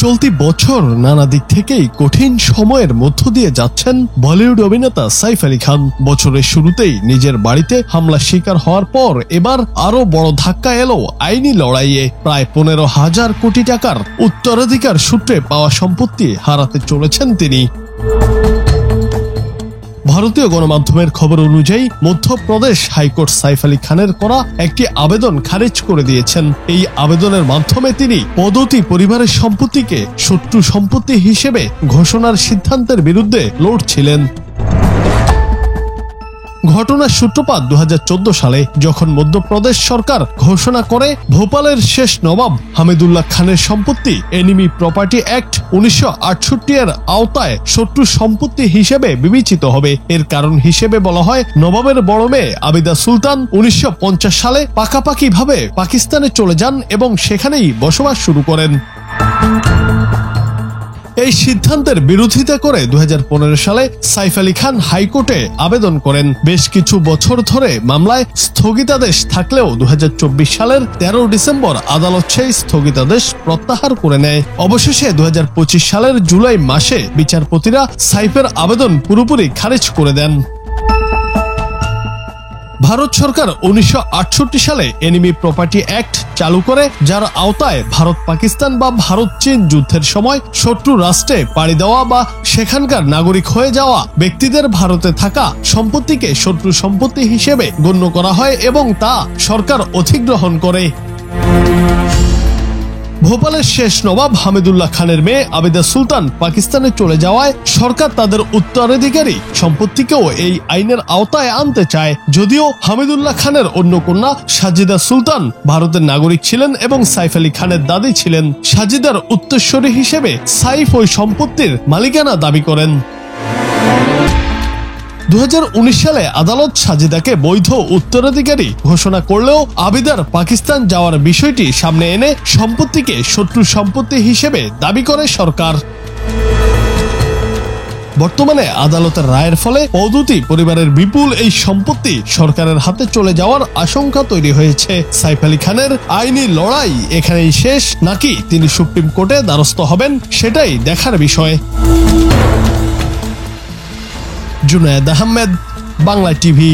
চলতি বছর নানা দিক থেকেই কঠিন সময়ের মধ্য দিয়ে যাচ্ছেন বলিউড অভিনেতা সাইফ আলী খান। বছরের শুরুতেই নিজের বাড়িতে হামলার শিকার হওয়ার পর এবার আরো বড় ধাক্কা এলো আইনি লড়াইয়ে। প্রায় 15,000 কোটি টাকার উত্তরাধিকার সূত্রে পাওয়া সম্পত্তি হারাতে চলেছেন তিনি। ভারতীয় গণমাধ্যমের খবর অনুযায়ী মধ্যপ্রদেশ হাইকোর্ট সাইফ আলী খানের করা একটি আবেদন খারিজ করে দিয়েছেন। এই আবেদনের মাধ্যমে তিনি পদ্ধতি পরিবারের সম্পত্তিকে শত্রু সম্পত্তি হিসেবে ঘোষণার সিদ্ধান্তের বিরুদ্ধে লড়ছিলেন। ঘটনার সূত্রপাত 2014 সালে, যখন মধ্যপ্রদেশ সরকার ঘোষণা করে ভোপালের শেষ নবাব হামিদুল্লাহ খানের সম্পত্তি এনিমি প্রপার্টি অ্যাক্ট 1968 এর আওতায় শত্রু সম্পত্তি হিসেবে বিবেচিত হবে। এর কারণ হিসেবে বলা হয়, নবাবের বড় মেয়ে আবিদা সুলতান 1950 সালে পাকাপাকিভাবে পাকিস্তানে চলে যান এবং সেখানেই বসবাস শুরু করেন। এই সিদ্ধান্তের বিরোধিতা করে 2015 সালে সাইফ আলী খান হাইকোর্টে আবেদন করেন। বেশ কিছু বছর ধরে মামলায় স্থগিতাদেশ থাকলেও 2024 সালের 13 ডিসেম্বর আদালত সেই স্থগিতাদেশ প্রত্যাহার করে নেয়। অবশেষে 2025 সালের জুলাই মাসে বিচারপতিরা সাইফের আবেদন পুরোপুরি খারিজ করে দেন। ভারত সরকার 1968 সালে এনিমি প্রপার্টি অ্যাক্ট চালু করে, যার আওতায় ভারত পাকিস্তান বা ভারত চীন যুদ্ধের সময় শত্রু রাষ্ট্রে পাড়ি দেওয়া বা সেখানকার নাগরিক হয়ে যাওয়া ব্যক্তিদের ভারতে থাকা সম্পত্তিকে শত্রু সম্পত্তি হিসেবে গণ্য করা হয় এবং তা সরকার অধিগ্রহণ করে। ভোপালের শেষ নবাব হামিদুল্লাহ খানের মেয়ে আবিদা সুলতান পাকিস্তানে চলে যাওয়ায় সরকার তাদের উত্তরাধিকারী সম্পত্তিকেও এই আইনের আওতায় আনতে চায়। যদিও হামিদুল্লাহ খানের অন্য কন্যা সাজিদা সুলতান ভারতের নাগরিক ছিলেন এবং সাইফ আলী খানের দাদি ছিলেন। সাজিদার উত্তরসূরি হিসেবে সাইফ ওই সম্পত্তির মালিকানা দাবি করেন। 2019 সালে আদালত সাজিদাকে বৈধ উত্তরাধিকারী ঘোষণা করলেও আবিদার পাকিস্তান যাওয়ার বিষয়টি সামনে এনে সম্পত্তিকে শত্রু সম্পত্তি হিসেবে দাবি করে সরকার। বর্তমানে আদালতের রায়ের ফলে পদ্ধতি পরিবারের বিপুল এই সম্পত্তি সরকারের হাতে চলে যাওয়ার আশঙ্কা তৈরি হয়েছে। সাইফ আলী খানের আইনি লড়াই এখানেই শেষ, নাকি তিনি সুপ্রিম কোর্টে দ্বারস্থ হবেন, সেটাই দেখার বিষয়। জুনায়েদ আহমেদ, বাংলা টিভি।